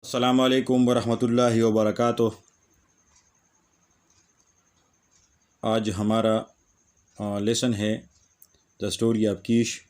السلام علیکم ورحمۃ اللہ وبرکاتہ۔ آج ہمارا لیسن ہے the story of cash,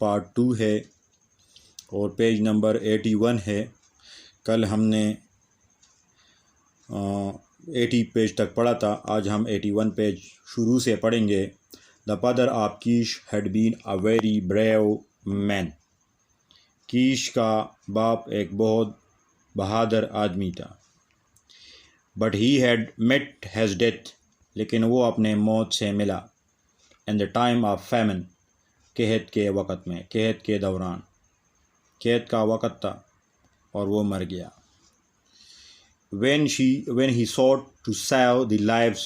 part 2 ہے اور پیج نمبر 81 ہے۔ کل ہم نے 80 پیج تک پڑھا تھا، آج ہم 81 پیج شروع سے پڑھیں گے۔ The father of Kesh had been a very brave man. Kesh کا باپ ایک بہت بہادر آدمی تھا۔ But he had met his death, لیکن وہ اپنے موت سے ملا۔ ان دا ٹائم آف فیمن، قحط کے وقت میں، قحط کے دوران، قحط کا وقت تھا اور وہ مر گیا۔ when he sought to save the lives،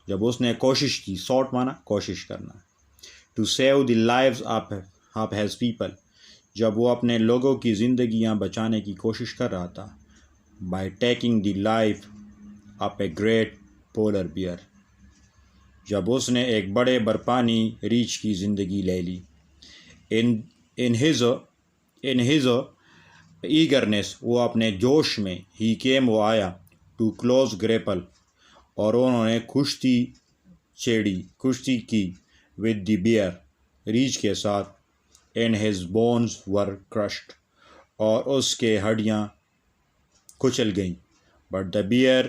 جب اس نے کوشش کی، sought مانا کوشش کرنا، to save the lives of his people، جب وہ اپنے لوگوں کی زندگیاں بچانے کی کوشش کر رہا تھا، by taking the life of a great polar bear، جب اس نے ایک بڑے برفانی ریچھ کی زندگی لے لی۔ in his eagerness، وہ اپنے جوش میں، he came، وہ آیا، to close grapple، اور انہوں نے کشتی کی with the bear، ریچھ کے ساتھ، and his bones were crushed، اور اس کے ہڈیاں کچل گئیں۔ but the bear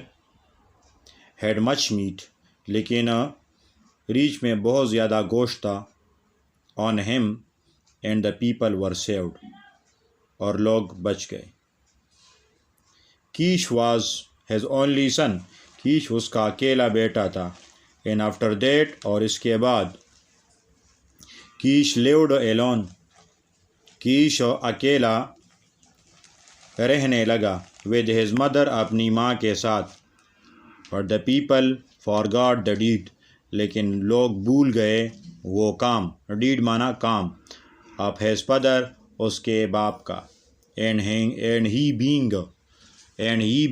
had much meat، لیکن ریچھ میں بہت زیادہ گوشت تھا، on him and the people were saved، اور لوگ بچ گئے۔ Kesh was his only son، Kesh اس کا اکیلا بیٹا تھا۔ and after that، اور اس کے بعد، کیش lived alone، کیش اکیلا رہنے لگا، with his mother، اپنی ماں کے ساتھ۔ but the people forgot the deed، لیکن لوگ بھول گئے وہ کام، deed مانا کام، of his father، اس کے باپ کا۔ and he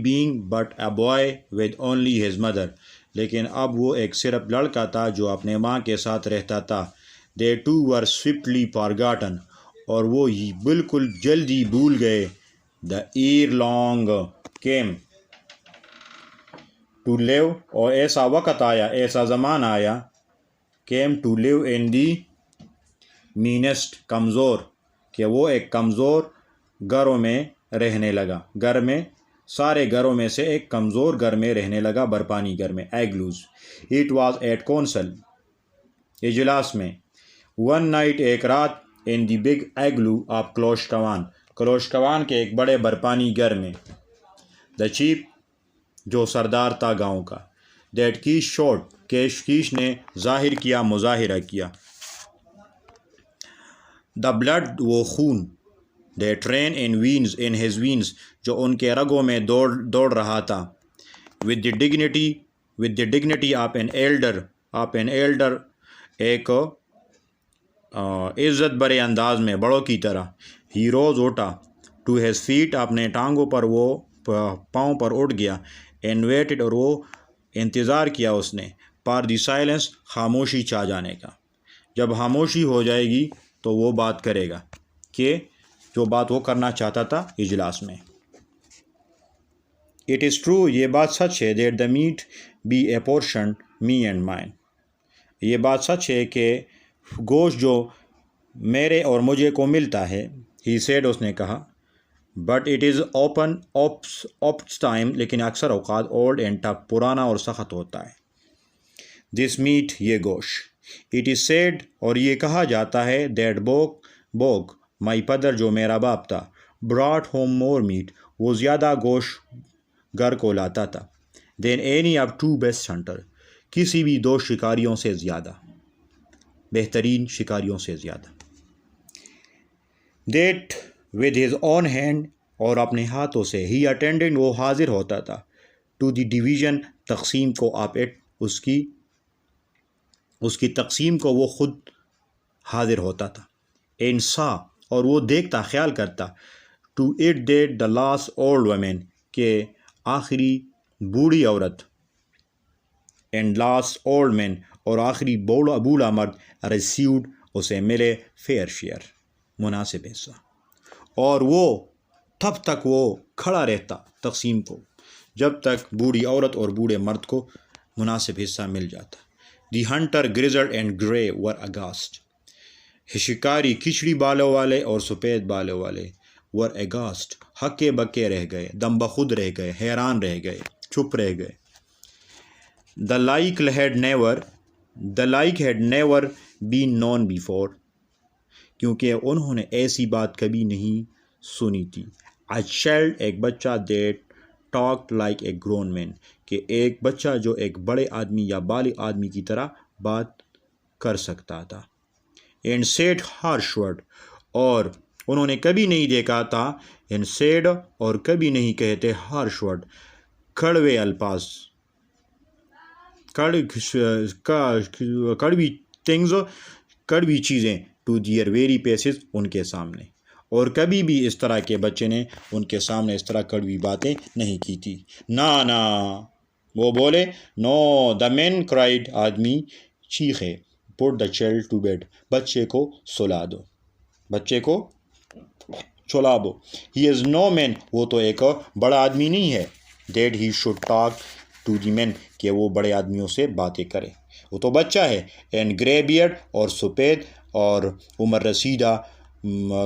being but a boy with only his mother، لیکن اب وہ ایک صرف لڑکا تھا جو اپنے ماں کے ساتھ رہتا تھا۔ they too were swiftly forgotten، اور وہ بالکل جلدی بھول گئے۔ the year long came to live، اور ایسا وقت آیا، ایسا زمان آیا، came to live in the meanest، کمزور، کہ وہ ایک کمزور گھروں میں رہنے لگا، گھر میں، سارے گھروں میں سے ایک کمزور گھر میں رہنے لگا، برپانی گھر میں، ایگلوز۔ it was at council، اجلاس میں، one night، ایک رات، in the big igloo of کلوشکوان کے ایک بڑے برپانی گھر میں، the chief، جو سردار تھا گاؤں کا، that کیش showed، کیش نے ظاہر کیا، مظاہرہ کیا، the blood، وہ خون، that ran in his veins، جو ان کے رگوں میں دوڑ رہا تھا، with the dignity of an elder، ایک عزت برے انداز میں، بڑوں کی طرح۔ he rose، اٹھا، to his feet، اپنے ٹانگوں پر، وہ پاؤں پر اٹھ گیا، and waited، اور وہ انتظار کیا اس نے، for the silence، خاموشی چھا جانے کا۔ جب خاموشی ہو جائے گی تو وہ بات کرے گا، کہ جو بات وہ کرنا چاہتا تھا اجلاس میں۔ it is true، یہ بات سچ ہے، that the meat be apportioned me and mine، یہ بات سچ ہے کہ گوشت جو میرے اور مجھے کو ملتا ہے، he said، اس نے کہا، but it is oft time، لیکن اکثر اوقات old and tough، پرانا اور سخت ہوتا ہے۔ this meat، یہ گوشت۔ it is said، اور یہ کہا جاتا ہے، that Bog، my father، جو میرا باپ تھا، brought home more meat، وہ زیادہ گوشت گھر کو لاتا تھا، than any of two best hunter، کسی بھی دو شکاریوں سے زیادہ، بہترین شکاریوں سے زیادہ۔ that with his own hand، اور اپنے ہاتھوں سے، he attended، وہ حاضر ہوتا تھا، to the division، تقسیم کو، of it، اس کی تقسیم کو وہ خود حاضر ہوتا تھا، and saw، اور وہ دیکھتا، خیال کرتا، to it that the last old woman، کہ آخری بوڑھی عورت، and last old man، اور آخری بوڑھا مرد، received، اسے ملے fair share، مناسب حصہ، اور وہ تب تک وہ کھڑا رہتا تقسیم کو جب تک بوڑھی عورت اور بوڑھے مرد کو مناسب حصہ مل جاتا. دی ہنٹر گریزلڈ اینڈ گرے ور اگاسٹ. شکاری کھچڑی بالوں والے اور سفید بالوں والے ور اگاسٹ ہکے بکے رہ گئے, دم بخود رہ گئے, حیران رہ گئے, چپ رہ گئے. The like had never been known before. کیونکہ انہوں نے ایسی بات کبھی نہیں سنی تھی. A child, ایک بچہ, that talked like a grown man. کہ ایک بچہ جو ایک بڑے آدمی یا بالغ آدمی کی طرح بات کر سکتا تھا. And said harsh word. اور انہوں نے کبھی نہیں دیکھا تھا. And said, اور کبھی نہیں کہتے harsh word, کڑوے الفاظ, کڑوی چیزیں to their very faces, ان کے سامنے. اور کبھی بھی اس طرح کے بچے نے ان کے سامنے اس طرح کڑوی باتیں نہیں کی تھی. نا وہ بولے. No, the man cried, آدمی چیخے. Put the child to bed, بچے کو سلا دو, بچے کو سلا دو. He is no man, وہ تو ایک بڑا آدمی نہیں ہے. That he should talk to the men, کہ وہ بڑے آدمیوں سے باتیں کرے, وہ تو بچہ ہے. And grey beard, اور سفید اور عمر رسیدہ,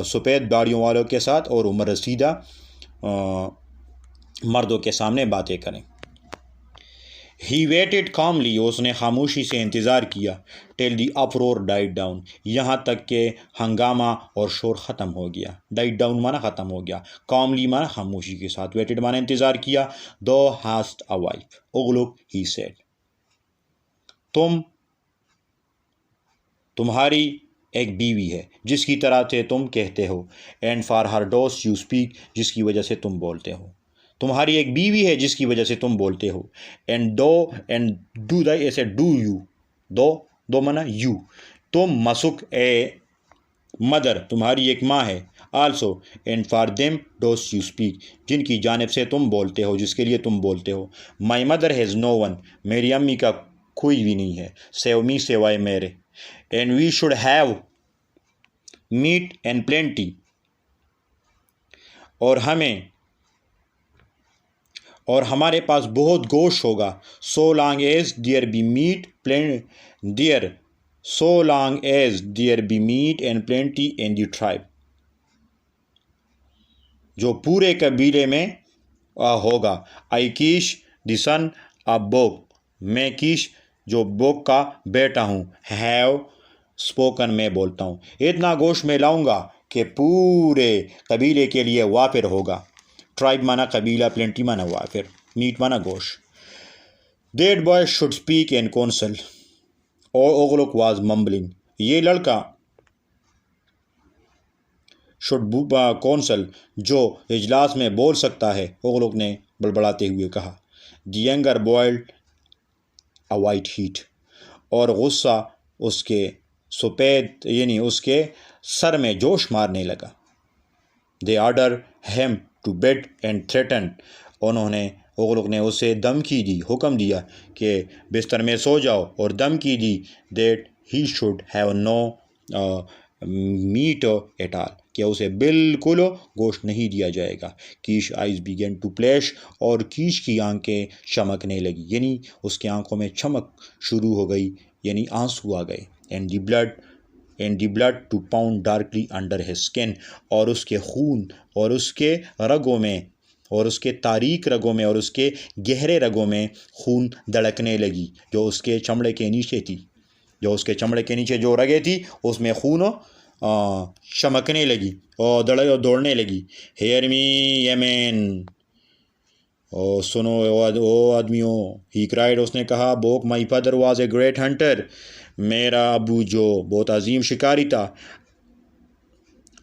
سفید داڑھیوں والوں کے ساتھ اور عمر رسیدہ مردوں کے سامنے باتیں کریں. He waited calmly, اس نے خاموشی سے انتظار کیا. Till the uproar died down, یہاں تک کہ ہنگامہ اور شور ختم ہو گیا. Died down مانا ختم ہو گیا. Calmly مانا خاموشی کے ساتھ. Waited مانا انتظار کیا. Thou hast a wife, اغلق, he said. تمہاری ایک بیوی ہے جس کی طرح سے تم کہتے ہو. And for her does you speak, جس کی وجہ سے تم بولتے ہو. تمہاری ایک بیوی ہے جس کی وجہ سے تم بولتے ہو. And do ایسے do you, دو مانا you. تم مسک اے مدر, تمہاری ایک ماں ہے. Also, and for them does you speak, جن کی جانب سے تم بولتے ہو, جس کے لیے تم بولتے ہو. My mother has no one, میری امی کا کوئی بھی نہیں ہے. Save me, سوائے میرے. And we should have meat and plenty, اور ہمارے پاس بہت گوشت ہوگا. So long as there be meat and plenty in the tribe, جو پورے قبیلے میں ہوگا. I Kish, the son of Bok, میں کیش جو بوک کا بیٹا ہوں. Have spoken, میں بولتا ہوں. اتنا گوشت میں لاؤں گا کہ پورے قبیلے کے لیے وافر ہوگا. ٹرائب مانا قبیلہ, پلینٹی مانا وافر, میٹ مانا گوشت. That boy should speak in council, اغلق was mumbling, یہ لڑکا should council, جو اجلاس میں بول سکتا ہے, اغلق نے بڑبڑاتے ہوئے کہا. The anger boiled a white heat, اور غصہ اس کے سفید یعنی اس کے سر میں جوش مارنے لگا. They ordered him to bed and threatened, انہوں نے اغلق نے اسے دھمکی دی, حکم دیا کہ بستر میں سو جاؤ, اور دھمکی دی that he should have no meat at all, کہ اسے بالکل گوشت نہیں دیا جائے گا. Kesh eyes began to flash, اور کیش کی آنکھیں چمکنے لگی, یعنی اس کی آنکھوں میں چمک شروع ہو گئی, یعنی آنسو آ گئے. And the blood to pound darkly under his skin, اور اس کے خون اور اس کے رگوں میں, اور اس کے تاریک رگوں میں, اور اس کے گہرے رگوں میں خون دھڑکنے لگی, جو اس کے چمڑے کے نیچے تھی, جو اس کے چمڑے کے نیچے جو رگیں تھی اس میں خون چمکنے لگی اور دوڑنے لگی. Hear me, ye men, سنو او آدمیوں. He cried, اس نے کہا. Bok, my father was a great hunter, میرا ابو جو بہت عظیم شکاری تھا.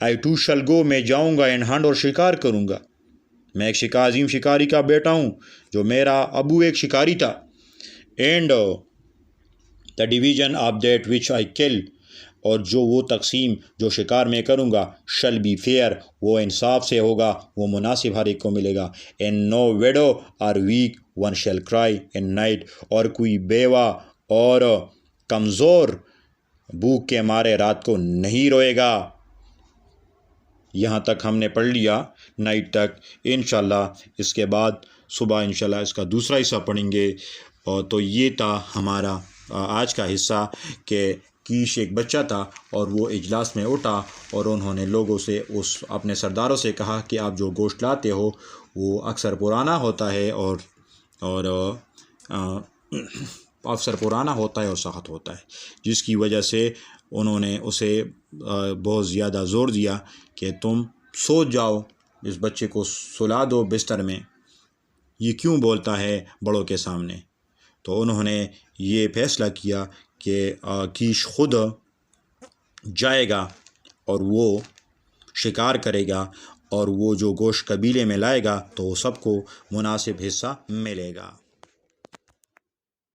I too shall go, میں جاؤں گا, and hunt, اور شکار کروں گا. میں ایک عظیم شکاری کا بیٹا ہوں, جو میرا ابو ایک شکاری تھا. And the division of that which I kill, اور جو وہ تقسیم جو شکار میں کروں گا, shall be fair, وہ انصاف سے ہوگا, وہ مناسب ہر ایک کو ملے گا. And no widow or weak one shall cry in night, اور کوئی بیوہ اور کمزور بھوک کے مارے رات کو نہیں روئے گا. یہاں تک ہم نے پڑھ لیا نائٹ تک. انشاءاللہ اس کے بعد صبح انشاءاللہ اس کا دوسرا حصہ پڑھیں گے. اور تو یہ تھا ہمارا آج کا حصہ کہ کیش ایک بچہ تھا اور وہ اجلاس میں اٹھا اور انہوں نے لوگوں سے اپنے سرداروں سے کہا کہ آپ جو گوشت لاتے ہو وہ اکثر پرانا ہوتا ہے اور اکثر پرانا ہوتا ہے اور سخت ہوتا ہے، جس کی وجہ سے انہوں نے اسے بہت زیادہ زور دیا کہ تم سو جاؤ، اس بچے کو سلا دو بستر میں، یہ کیوں بولتا ہے بڑوں کے سامنے. تو انہوں نے یہ فیصلہ کیا کہ کیش خود جائے گا اور وہ شکار کرے گا اور وہ جو گوشت قبیلے میں لائے گا تو سب کو مناسب حصہ ملے گا.